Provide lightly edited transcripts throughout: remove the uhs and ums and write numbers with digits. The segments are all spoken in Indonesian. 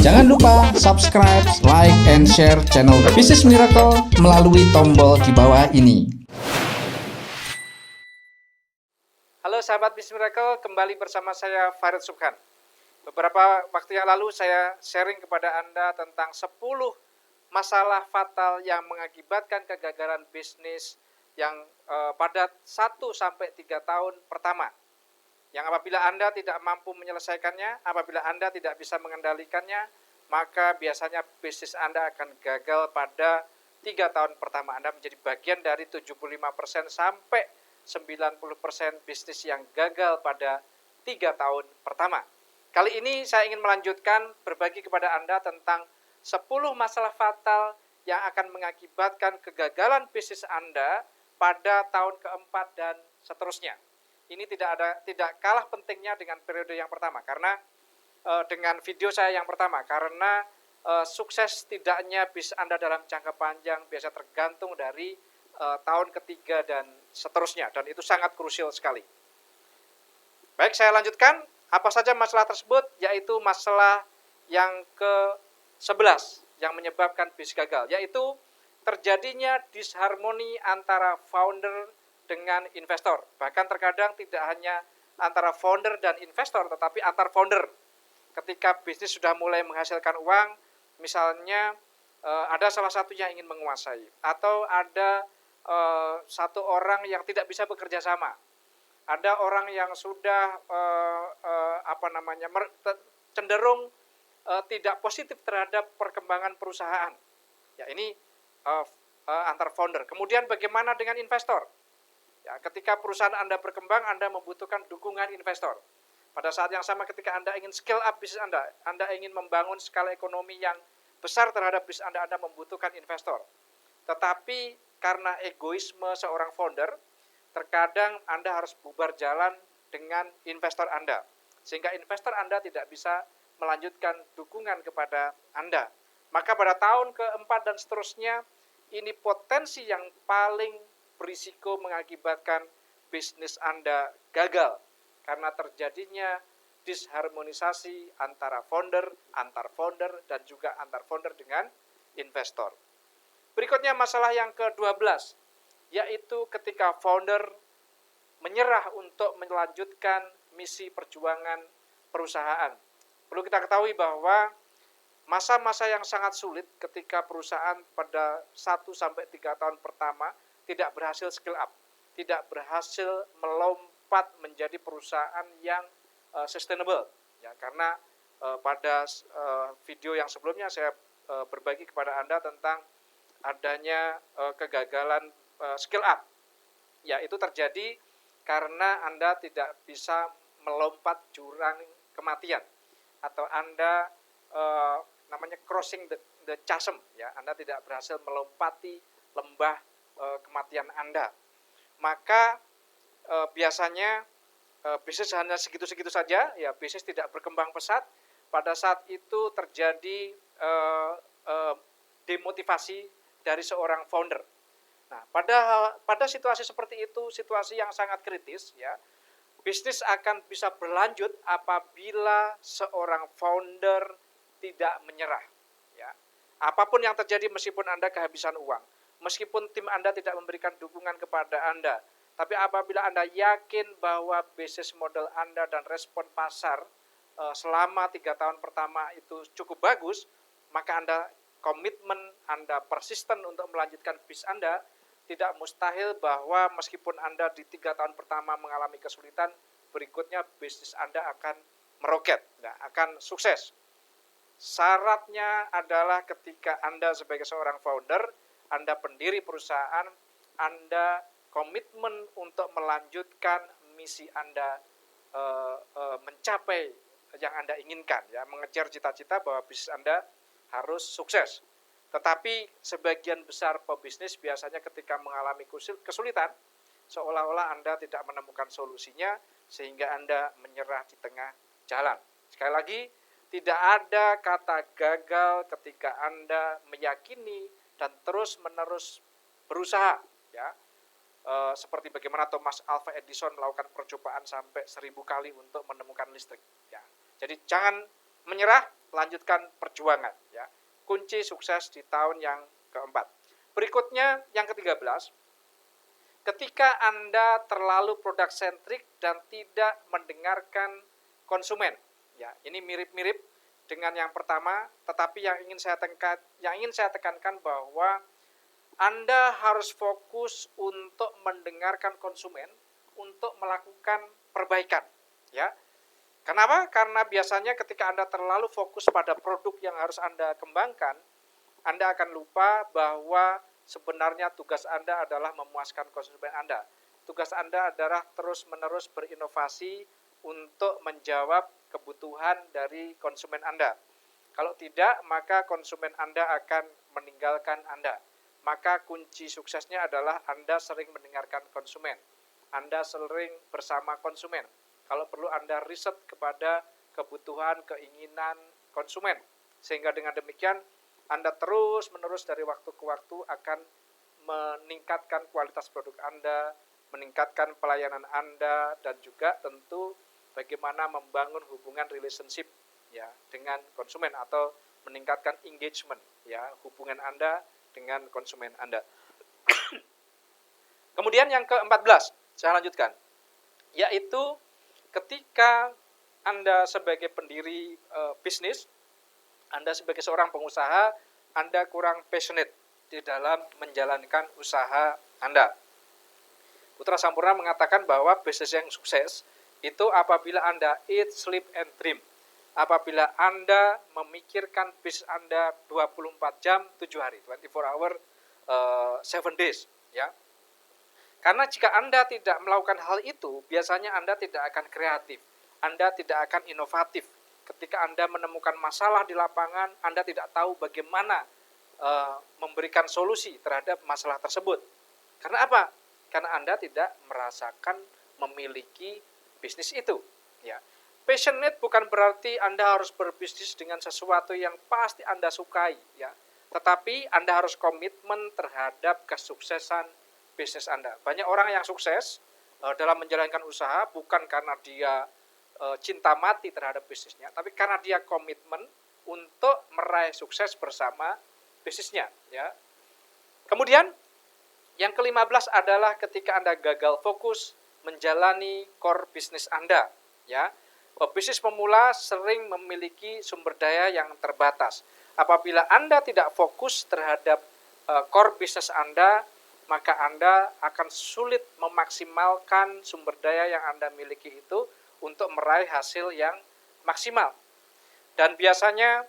Jangan lupa subscribe, like, and share channel Business Miracle melalui tombol di bawah ini. Halo sahabat Business Miracle, kembali bersama saya Farid Subhan. Beberapa waktu yang lalu saya sharing kepada Anda tentang 10 masalah fatal yang mengakibatkan kegagalan bisnis yang pada 1-3 tahun pertama. Yang apabila Anda tidak mampu menyelesaikannya, apabila Anda tidak bisa mengendalikannya, maka biasanya bisnis Anda akan gagal pada 3 tahun pertama. Anda menjadi bagian dari 75% sampai 90% bisnis yang gagal pada 3 tahun pertama. Kali ini saya ingin melanjutkan berbagi kepada Anda tentang 10 masalah fatal yang akan mengakibatkan kegagalan bisnis Anda pada tahun keempat dan seterusnya. Ini tidak kalah pentingnya dengan periode yang pertama, karena dengan video saya yang pertama, karena sukses tidaknya bisnis Anda dalam jangka panjang biasa tergantung dari tahun ketiga dan seterusnya, dan itu sangat krusial sekali. Baik, saya lanjutkan. Apa saja masalah tersebut? Yaitu masalah yang ke-11 yang menyebabkan bisnis gagal, yaitu terjadinya disharmoni antara founder dengan investor. Bahkan terkadang tidak hanya antara founder dan investor, tetapi antar founder. Ketika bisnis sudah mulai menghasilkan uang, misalnya ada salah satu yang ingin menguasai, atau ada satu orang yang tidak bisa bekerja sama, ada orang yang sudah cenderung tidak positif terhadap perkembangan perusahaan. Ya, ini antar founder. Kemudian bagaimana dengan investor? Ya, ketika perusahaan Anda berkembang, Anda membutuhkan dukungan investor. Pada saat yang sama ketika Anda ingin scale up bisnis Anda ingin membangun skala ekonomi yang besar terhadap bisnis Anda membutuhkan investor. Tetapi karena egoisme seorang founder, terkadang Anda harus bubar jalan dengan investor Anda, sehingga investor Anda tidak bisa melanjutkan dukungan kepada Anda. Maka pada tahun keempat dan seterusnya, ini potensi yang paling berisiko mengakibatkan bisnis Anda gagal, karena terjadinya disharmonisasi antara founder, antar founder, dan juga antar founder dengan investor. Berikutnya masalah yang ke-12, yaitu ketika founder menyerah untuk melanjutkan misi perjuangan perusahaan. Perlu kita ketahui bahwa masa-masa yang sangat sulit ketika perusahaan pada 1-3 tahun pertama tidak berhasil scale up, tidak berhasil melompat menjadi perusahaan yang sustainable. Ya, karena pada video yang sebelumnya saya berbagi kepada Anda tentang adanya kegagalan scale up. Ya, itu terjadi karena Anda tidak bisa melompat jurang kematian, atau Anda crossing the chasm, ya, Anda tidak berhasil melompati lembah kematian Anda. Maka biasanya bisnis hanya segitu-segitu saja, ya, bisnis tidak berkembang pesat. Pada saat itu terjadi demotivasi dari seorang founder. Nah, pada situasi seperti itu, situasi yang sangat kritis, ya, bisnis akan bisa berlanjut apabila seorang founder tidak menyerah. Ya. Apapun yang terjadi, meskipun Anda kehabisan uang, meskipun tim Anda tidak memberikan dukungan kepada Anda, tapi apabila Anda yakin bahwa bisnis model Anda dan respon pasar selama 3 tahun pertama itu cukup bagus, maka Anda komitmen, Anda persisten untuk melanjutkan bisnis Anda, tidak mustahil bahwa meskipun Anda di 3 tahun pertama mengalami kesulitan, berikutnya bisnis Anda akan meroket, akan sukses. Syaratnya adalah ketika Anda sebagai seorang founder, Anda pendiri perusahaan, Anda komitmen untuk melanjutkan misi Anda mencapai yang Anda inginkan, ya, mengejar cita-cita bahwa bisnis Anda harus sukses. Tetapi sebagian besar pebisnis biasanya ketika mengalami kesulitan, seolah-olah Anda tidak menemukan solusinya, sehingga Anda menyerah di tengah jalan. Sekali lagi, tidak ada kata gagal ketika Anda meyakini dan terus-menerus berusaha, ya. Seperti bagaimana Thomas Alva Edison melakukan percobaan sampai 1000 kali untuk menemukan listrik. Ya. Jadi jangan menyerah, lanjutkan perjuangan ya. Kunci sukses di tahun yang keempat. Berikutnya yang ke-13, ketika Anda terlalu produk sentrik dan tidak mendengarkan konsumen. Ya, ini mirip-mirip dengan yang pertama, tetapi yang ingin saya tekankan bahwa Anda harus fokus untuk mendengarkan konsumen untuk melakukan perbaikan, ya. Kenapa? Karena biasanya ketika Anda terlalu fokus pada produk yang harus Anda kembangkan, Anda akan lupa bahwa sebenarnya tugas Anda adalah memuaskan konsumen Anda. Tugas Anda adalah terus-menerus berinovasi untuk menjawab kebutuhan dari konsumen Anda. Kalau tidak, maka konsumen Anda akan meninggalkan Anda. Maka kunci suksesnya adalah Anda sering mendengarkan konsumen. Anda sering bersama konsumen. Kalau perlu Anda riset kepada kebutuhan, keinginan konsumen. Sehingga dengan demikian Anda terus-menerus dari waktu ke waktu akan meningkatkan kualitas produk Anda, meningkatkan pelayanan Anda, dan juga tentu bagaimana membangun hubungan relationship ya dengan konsumen atau meningkatkan engagement ya hubungan Anda dengan konsumen Anda. Kemudian yang ke-14, saya lanjutkan, yaitu ketika Anda sebagai pendiri bisnis, Anda sebagai seorang pengusaha, Anda kurang passionate di dalam menjalankan usaha Anda. Putra Sampurna mengatakan bahwa bisnis yang sukses itu apabila Anda eat, sleep, and dream. Apabila Anda memikirkan bisnis Anda 24 jam, 7 hari, 24 hour, 7 days. Ya. Karena jika Anda tidak melakukan hal itu, biasanya Anda tidak akan kreatif. Anda tidak akan inovatif. Ketika Anda menemukan masalah di lapangan, Anda tidak tahu bagaimana memberikan solusi terhadap masalah tersebut. Karena apa? Karena Anda tidak merasakan memiliki bisnis itu. Ya. Passionate bukan berarti Anda harus berbisnis dengan sesuatu yang pasti Anda sukai. Ya. Tetapi Anda harus komitmen terhadap kesuksesan bisnis Anda. Banyak orang yang sukses dalam menjalankan usaha bukan karena dia cinta mati terhadap bisnisnya, tapi karena dia komitmen untuk meraih sukses bersama bisnisnya. Ya. Kemudian yang ke-15 adalah ketika Anda gagal fokus menjalani core bisnis Anda. Ya. Bisnis pemula sering memiliki sumber daya yang terbatas. Apabila Anda tidak fokus terhadap core bisnis Anda, maka Anda akan sulit memaksimalkan sumber daya yang Anda miliki itu untuk meraih hasil yang maksimal. Dan biasanya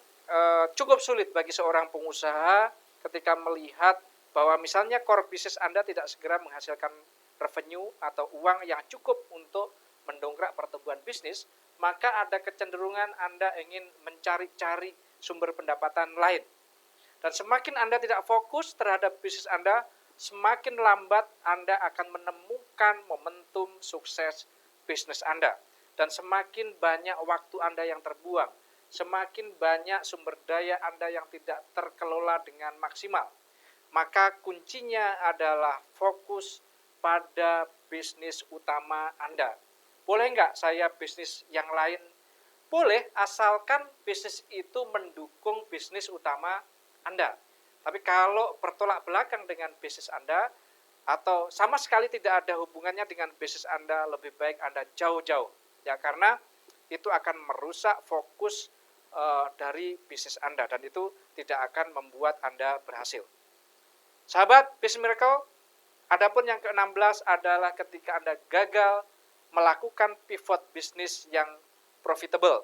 cukup sulit bagi seorang pengusaha ketika melihat bahwa misalnya core bisnis Anda tidak segera menghasilkan revenue atau uang yang cukup untuk mendongkrak pertumbuhan bisnis, maka ada kecenderungan Anda ingin mencari-cari sumber pendapatan lain. Dan semakin Anda tidak fokus terhadap bisnis Anda, semakin lambat Anda akan menemukan momentum sukses bisnis Anda. Dan semakin banyak waktu Anda yang terbuang, semakin banyak sumber daya Anda yang tidak terkelola dengan maksimal. Maka kuncinya adalah fokus pada bisnis utama Anda. Boleh nggak saya bisnis yang lain? Boleh, asalkan bisnis itu mendukung bisnis utama Anda. Tapi kalau bertolak belakang dengan bisnis Anda, atau sama sekali tidak ada hubungannya dengan bisnis Anda, lebih baik Anda jauh-jauh. Ya, karena itu akan merusak fokus dari bisnis Anda, dan itu tidak akan membuat Anda berhasil. Sahabat Business Miracle, adapun yang ke-16 adalah ketika Anda gagal melakukan pivot bisnis yang profitable.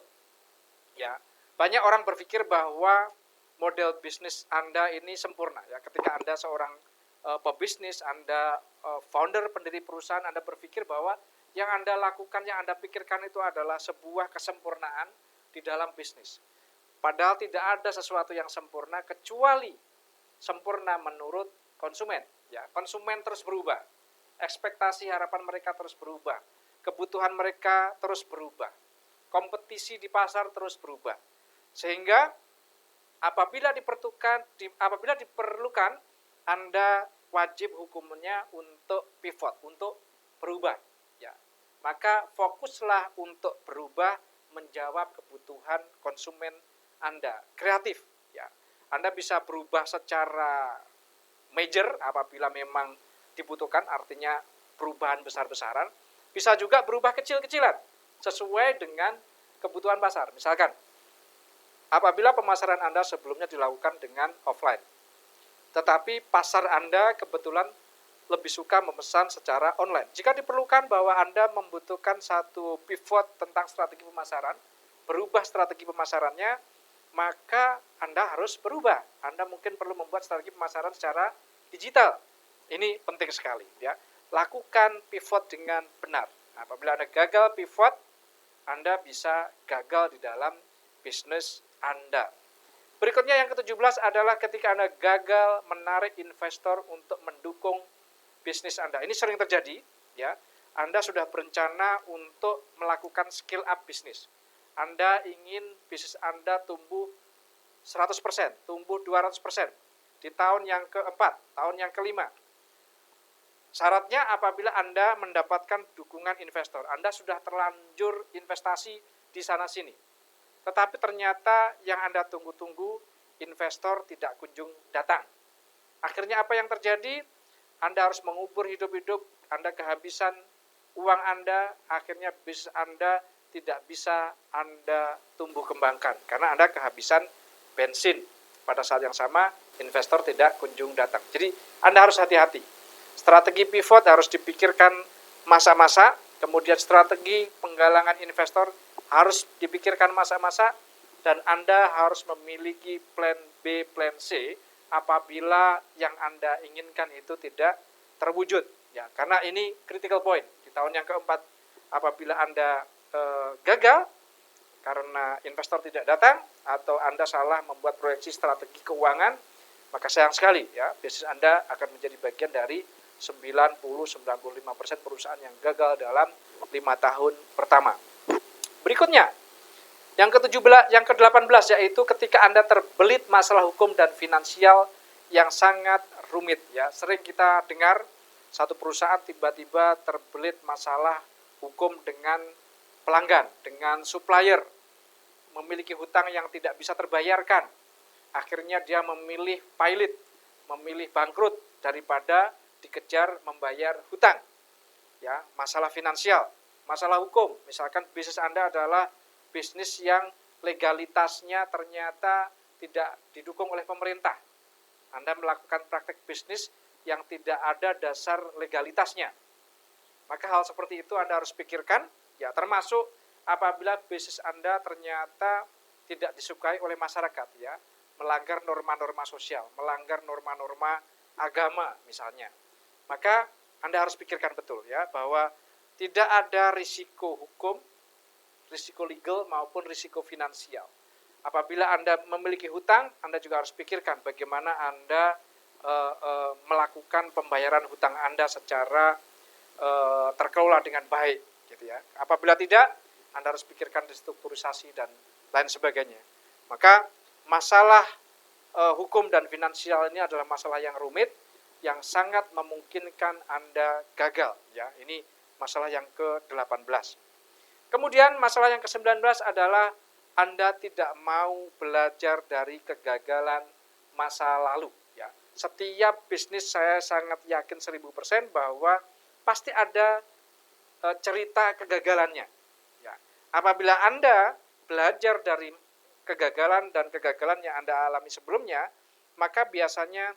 Ya, banyak orang berpikir bahwa model bisnis Anda ini sempurna. Ya, ketika Anda seorang pebisnis, Anda founder, pendiri perusahaan, Anda berpikir bahwa yang Anda lakukan, yang Anda pikirkan itu adalah sebuah kesempurnaan di dalam bisnis. Padahal tidak ada sesuatu yang sempurna kecuali sempurna menurut konsumen. Ya, konsumen terus berubah. Ekspektasi harapan mereka terus berubah. Kebutuhan mereka terus berubah. Kompetisi di pasar terus berubah. Sehingga apabila diperlukan, Anda wajib hukumnya untuk pivot, untuk berubah. Ya. Maka fokuslah untuk berubah menjawab kebutuhan konsumen Anda, kreatif. Ya, Anda bisa berubah secara major apabila memang dibutuhkan, artinya perubahan besar-besaran. Bisa juga berubah kecil-kecilan sesuai dengan kebutuhan pasar. Misalkan, apabila pemasaran Anda sebelumnya dilakukan dengan offline, tetapi pasar Anda kebetulan lebih suka memesan secara online. Jika diperlukan bahwa Anda membutuhkan satu pivot tentang strategi pemasaran, berubah strategi pemasarannya, maka Anda harus berubah. Anda mungkin perlu membuat strategi pemasaran secara digital. Ini penting sekali, ya. Lakukan pivot dengan benar. Apabila Anda gagal pivot, Anda bisa gagal di dalam bisnis Anda. Berikutnya yang ke-17 adalah ketika Anda gagal menarik investor untuk mendukung bisnis Anda. Ini sering terjadi, ya. Anda sudah berencana untuk melakukan skill up bisnis. Anda ingin bisnis Anda tumbuh 100%, tumbuh 200% di tahun yang keempat, tahun yang kelima. Syaratnya apabila Anda mendapatkan dukungan investor, Anda sudah terlanjur investasi di sana-sini. Tetapi ternyata yang Anda tunggu-tunggu, investor tidak kunjung datang. Akhirnya apa yang terjadi? Anda harus mengubur hidup-hidup, Anda kehabisan uang Anda, akhirnya bisnis Anda tidak bisa Anda tumbuh kembangkan. Karena Anda kehabisan bensin. Pada saat yang sama, investor tidak kunjung datang. Jadi Anda harus hati-hati. Strategi pivot harus dipikirkan masa-masa, kemudian strategi penggalangan investor harus dipikirkan masa-masa, dan Anda harus memiliki plan B, plan C apabila yang Anda inginkan itu tidak terwujud. Ya, karena ini critical point. Di tahun yang keempat, apabila Anda gagal karena investor tidak datang, atau Anda salah membuat proyeksi strategi keuangan, maka sayang sekali, ya, bisnis Anda akan menjadi bagian dari 90-95% perusahaan yang gagal dalam 5 tahun pertama. Berikutnya, yang ke-18 yaitu ketika Anda terbelit masalah hukum dan finansial yang sangat rumit, ya. Sering kita dengar satu perusahaan tiba-tiba terbelit masalah hukum dengan pelanggan, dengan supplier, memiliki hutang yang tidak bisa terbayarkan. Akhirnya dia memilih pilot, memilih bangkrut daripada dikejar membayar hutang. Ya, masalah finansial, masalah hukum. Misalkan bisnis Anda adalah bisnis yang legalitasnya ternyata tidak didukung oleh pemerintah. Anda melakukan praktek bisnis yang tidak ada dasar legalitasnya. Maka hal seperti itu Anda harus pikirkan, ya, termasuk apabila bisnis Anda ternyata tidak disukai oleh masyarakat, ya, melanggar norma-norma sosial, melanggar norma-norma agama misalnya. Maka Anda harus pikirkan betul, ya, bahwa tidak ada risiko hukum, risiko legal maupun risiko finansial. Apabila Anda memiliki hutang, Anda juga harus pikirkan bagaimana Anda melakukan pembayaran hutang Anda secara terkelola dengan baik, gitu ya. Apabila tidak, Anda harus pikirkan restrukturisasi dan lain sebagainya. Maka masalah hukum dan finansial ini adalah masalah yang rumit, yang sangat memungkinkan Anda gagal, ya. Ini masalah yang ke-18. Kemudian masalah yang ke-19 adalah Anda tidak mau belajar dari kegagalan masa lalu, ya. Setiap bisnis saya sangat yakin 1000% bahwa pasti ada cerita kegagalannya, ya. Apabila Anda belajar dari kegagalan dan kegagalan yang Anda alami sebelumnya, maka biasanya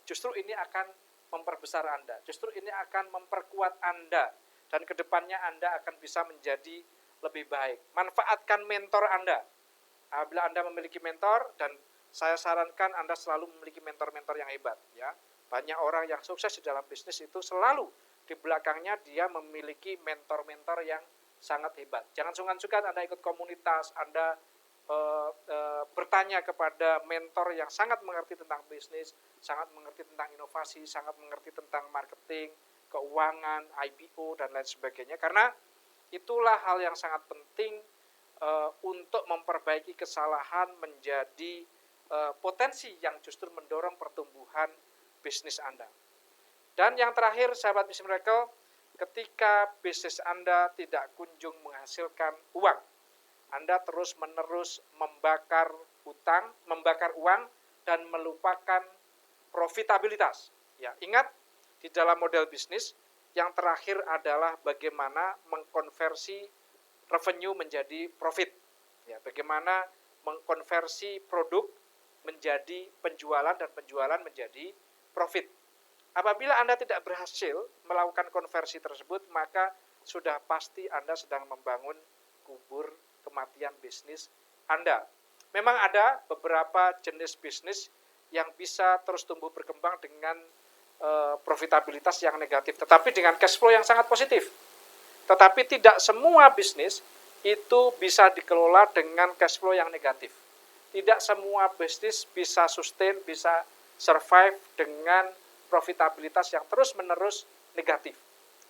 justru ini akan memperbesar Anda, justru ini akan memperkuat Anda, dan kedepannya Anda akan bisa menjadi lebih baik. Manfaatkan mentor Anda. Apabila Anda memiliki mentor, dan saya sarankan Anda selalu memiliki mentor-mentor yang hebat, ya. Banyak orang yang sukses di dalam bisnis itu selalu di belakangnya dia memiliki mentor-mentor yang sangat hebat. Jangan sungkan-sungkan Anda ikut komunitas, Anda bertanya kepada mentor yang sangat mengerti tentang bisnis, sangat mengerti tentang inovasi, sangat mengerti tentang marketing, keuangan, IPO, dan lain sebagainya. Karena itulah hal yang sangat penting untuk memperbaiki kesalahan menjadi potensi yang justru mendorong pertumbuhan bisnis Anda. Dan yang terakhir, sahabat Bisnis Miracle, ketika bisnis Anda tidak kunjung menghasilkan uang, Anda terus-menerus membakar hutang, membakar uang, dan melupakan profitabilitas. Ya, ingat, di dalam model bisnis, yang terakhir adalah bagaimana mengkonversi revenue menjadi profit. Ya, bagaimana mengkonversi produk menjadi penjualan dan penjualan menjadi profit. Apabila Anda tidak berhasil melakukan konversi tersebut, maka sudah pasti Anda sedang membangun kubur kematian bisnis Anda. Memang ada beberapa jenis bisnis yang bisa terus tumbuh berkembang dengan profitabilitas yang negatif, tetapi dengan cash flow yang sangat positif. Tetapi tidak semua bisnis itu bisa dikelola dengan cash flow yang negatif. Tidak semua bisnis bisa sustain, bisa survive dengan profitabilitas yang terus-menerus negatif.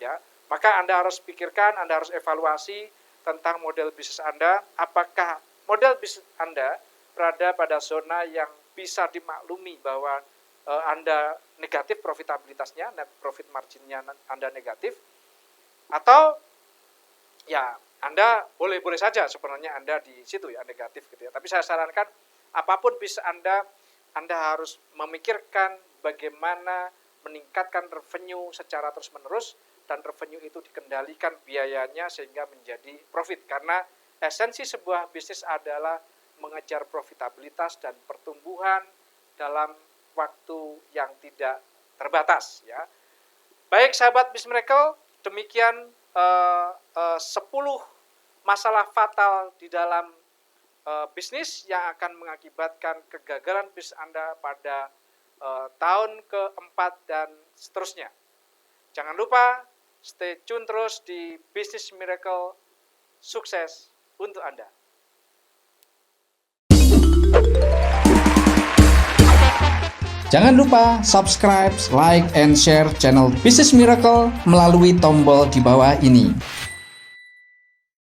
Ya, maka Anda harus pikirkan, Anda harus evaluasi tentang model bisnis Anda. Apakah model bisnis Anda berada pada zona yang bisa dimaklumi bahwa Anda negatif profitabilitasnya, net profit marginnya Anda negatif, atau ya Anda boleh saja sebenarnya Anda di situ ya negatif gitu ya. Tapi saya sarankan apapun bisnis Anda harus memikirkan bagaimana meningkatkan revenue secara terus-menerus, dan revenue itu dikendalikan biayanya sehingga menjadi profit. Karena esensi sebuah bisnis adalah mengejar profitabilitas dan pertumbuhan dalam waktu yang tidak terbatas. Ya. Baik sahabat Business Miracle, demikian 10 masalah fatal di dalam bisnis yang akan mengakibatkan kegagalan bisnis Anda pada tahun keempat dan seterusnya. Jangan lupa stay tune terus di Business Miracle, sukses untuk Anda. Jangan lupa subscribe, like, and share channel Business Miracle melalui tombol di bawah ini.